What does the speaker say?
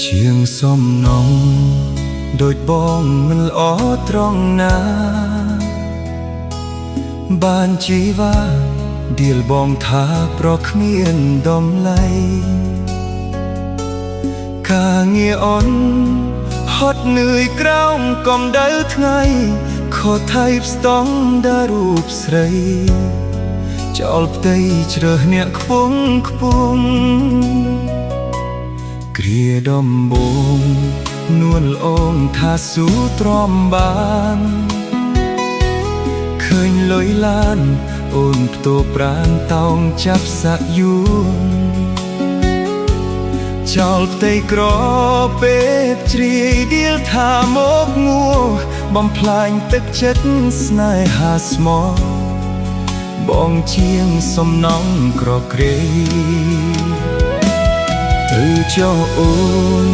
ជាងសំណងដូចបងមិនល្អត្រង់ណាបានជីវ៉ាដៀលបងថាប្រគ្មានតម្លៃការងារអូនហត់នឿយក្រោមកម្ដៅថ្ងៃខុសថៃស្តង់ដារូបស្រីចោលផ្ទៃជ្រើសអ្នកខ្ពង់ខ្ពង់គ្រាដំបងនួនល្អងថាស៊ូទ្រាំបានឃើញលុយឡានអូនផ្ទោប្រានតោងចាប់សាក់យួនចោលផ្ទៃក្រពេកជ្រាយដៀលថាមកងួបំផ្លាញទឹកចិត្តស្នេហាស្មោះបងជាងសំណងក្រក្រេទៅចោអូន